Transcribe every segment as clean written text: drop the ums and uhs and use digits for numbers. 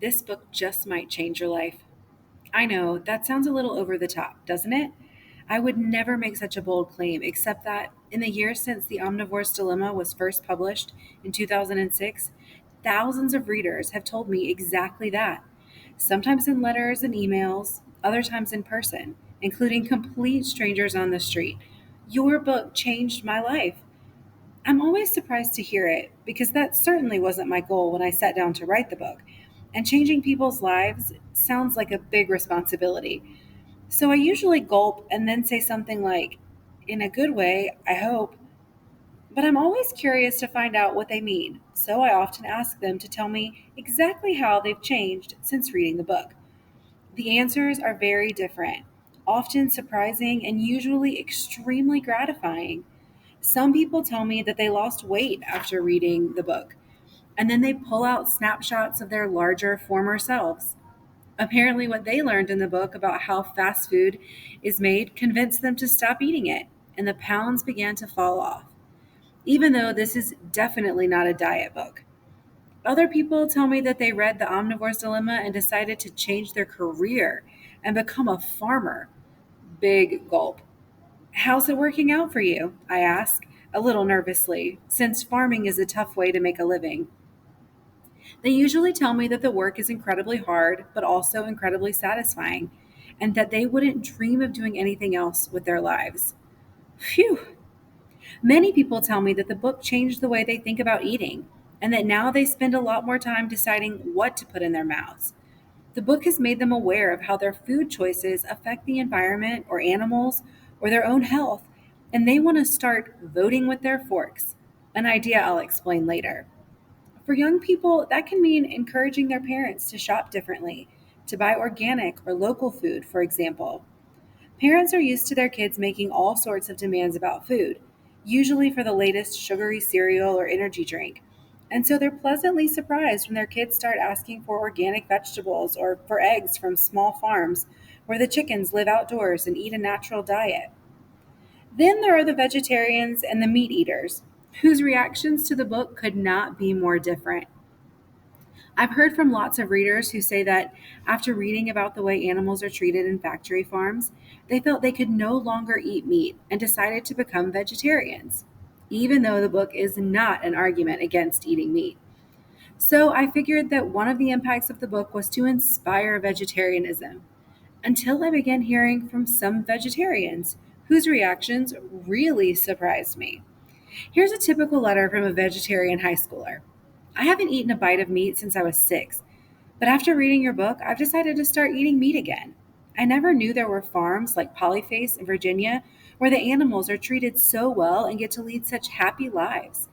This book just might change your life. I know, that sounds a little over the top, doesn't it? I would never make such a bold claim, except that in the years since The Omnivore's Dilemma was first published in 2006, thousands of readers have told me exactly that. Sometimes in letters and emails, other times in person, including complete strangers on the street. Your book changed my life. I'm always surprised to hear it because that certainly wasn't my goal when I sat down to write the book. And changing people's lives sounds like a big responsibility. So I usually gulp and then say something like, in a good way, I hope. But I'm always curious to find out what they mean. So I often ask them to tell me exactly how they've changed since reading the book. The answers are very different, often surprising and usually extremely gratifying. Some people tell me that they lost weight after reading the book, and then they pull out snapshots of their larger former selves. Apparently, what they learned in the book about how fast food is made convinced them to stop eating it, and the pounds began to fall off, even though this is definitely not a diet book. Other people tell me that they read The Omnivore's Dilemma and decided to change their career and become a farmer. Big gulp. How's it working out for you? I ask, a little nervously, since farming is a tough way to make a living. They usually tell me that the work is incredibly hard, but also incredibly satisfying, and that they wouldn't dream of doing anything else with their lives. Phew! Many people tell me that the book changed the way they think about eating, and that now they spend a lot more time deciding what to put in their mouths. The book has made them aware of how their food choices affect the environment or animals or their own health, and they want to start voting with their forks, an idea I'll explain later. For young people, that can mean encouraging their parents to shop differently, to buy organic or local food, for example. Parents are used to their kids making all sorts of demands about food, usually for the latest sugary cereal or energy drink. And so they're pleasantly surprised when their kids start asking for organic vegetables or for eggs from small farms where the chickens live outdoors and eat a natural diet. Then there are the vegetarians and the meat eaters, whose reactions to the book could not be more different. I've heard from lots of readers who say that after reading about the way animals are treated in factory farms, they felt they could no longer eat meat and decided to become vegetarians, even though the book is not an argument against eating meat. So I figured that one of the impacts of the book was to inspire vegetarianism, until I began hearing from some vegetarians whose reactions really surprised me. Here's a typical letter from a vegetarian high schooler. I haven't eaten a bite of meat since I was 6, but after reading your book, I've decided to start eating meat again. I never knew there were farms like Polyface in Virginia where the animals are treated so well and get to lead such happy lives.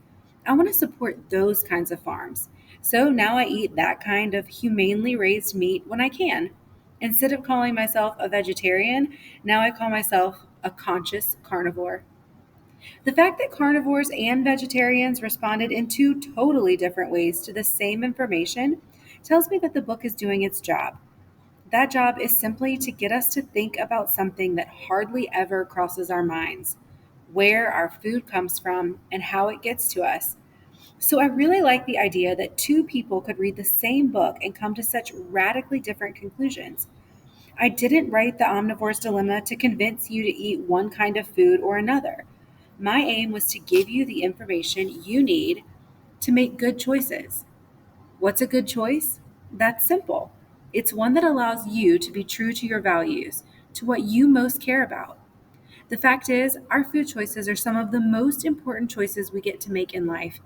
I want to support those kinds of farms. So now I eat that kind of humanely raised meat when I can. Instead of calling myself a vegetarian, now I call myself a conscious carnivore. The fact that carnivores and vegetarians responded in two totally different ways to the same information tells me that the book is doing its job. That job is simply to get us to think about something that hardly ever crosses our minds: where our food comes from and how it gets to us. So I really like the idea that two people could read the same book and come to such radically different conclusions. I didn't write The Omnivore's Dilemma to convince you to eat one kind of food or another. My aim was to give you the information you need to make good choices. What's a good choice? That's simple. It's one that allows you to be true to your values, to what you most care about. The fact is, our food choices are some of the most important choices we get to make in life.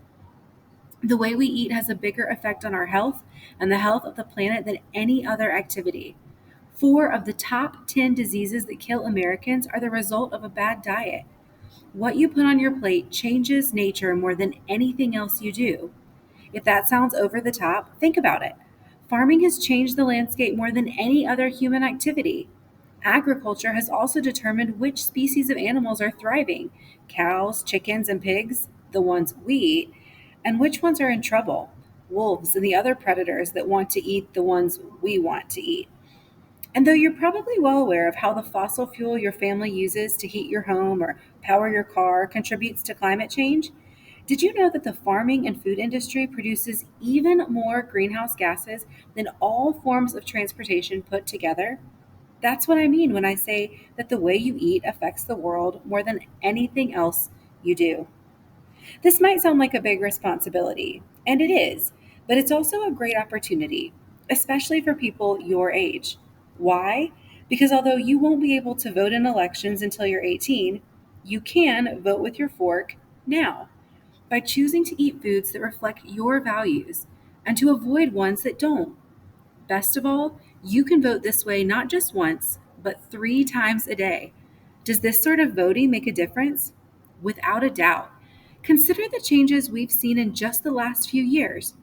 The way we eat has a bigger effect on our health and the health of the planet than any other activity. 4 of the top 10 diseases that kill Americans are the result of a bad diet. What you put on your plate changes nature more than anything else you do. If that sounds over the top, think about it. Farming has changed the landscape more than any other human activity. Agriculture has also determined which species of animals are thriving: cows, chickens, and pigs, the ones we eat, and which ones are in trouble: wolves and the other predators that want to eat the ones we want to eat. And though you're probably well aware of how the fossil fuel your family uses to heat your home or power your car contributes to climate change, Did you know that the farming and food industry produces even more greenhouse gases than all forms of transportation put together? That's what I mean when I say that the way you eat affects the world more than anything else you do. This might sound like a big responsibility, and it is, but it's also a great opportunity, especially for people your age. Why? Because although you won't be able to vote in elections until you're 18, you can vote with your fork now by choosing to eat foods that reflect your values and to avoid ones that don't. Best of all, you can vote this way not just once, but 3 times a day. Does this sort of voting make a difference? Without a doubt. Consider the changes we've seen in just the last few years.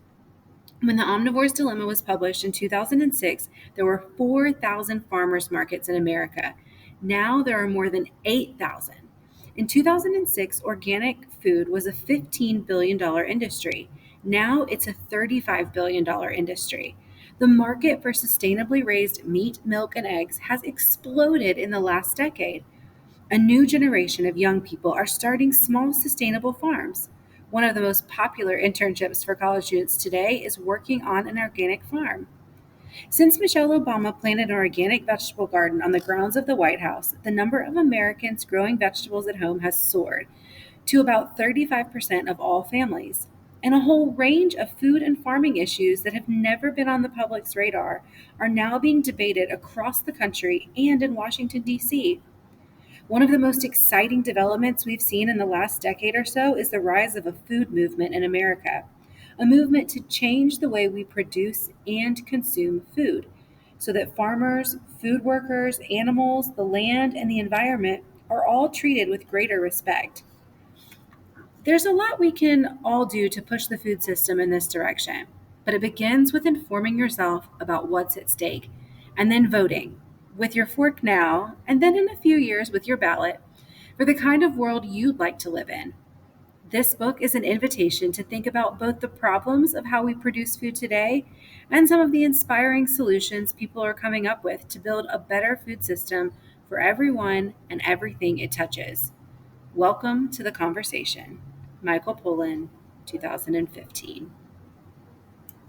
When the Omnivore's Dilemma was published in 2006, there were 4,000 farmers markets in America. Now there are more than 8,000. In 2006, organic food was a $15 billion industry. Now it's a $35 billion industry. The market for sustainably raised meat, milk, and eggs has exploded in the last decade. A new generation of young people are starting small, sustainable farms. One of the most popular internships for college students today is working on an organic farm. Since Michelle Obama planted an organic vegetable garden on the grounds of the White House, the number of Americans growing vegetables at home has soared to about 35% of all families. And a whole range of food and farming issues that have never been on the public's radar are now being debated across the country and in Washington, D.C. One of the most exciting developments we've seen in the last decade or so is the rise of a food movement in America, a movement to change the way we produce and consume food so that farmers, food workers, animals, the land, and the environment are all treated with greater respect. There's a lot we can all do to push the food system in this direction, but it begins with informing yourself about what's at stake and then voting with your fork now and then in a few years with your ballot for the kind of world you'd like to live in. This book is an invitation to think about both the problems of how we produce food today and some of the inspiring solutions people are coming up with to build a better food system for everyone and everything it touches. Welcome to the conversation. Michael Pollan, 2015.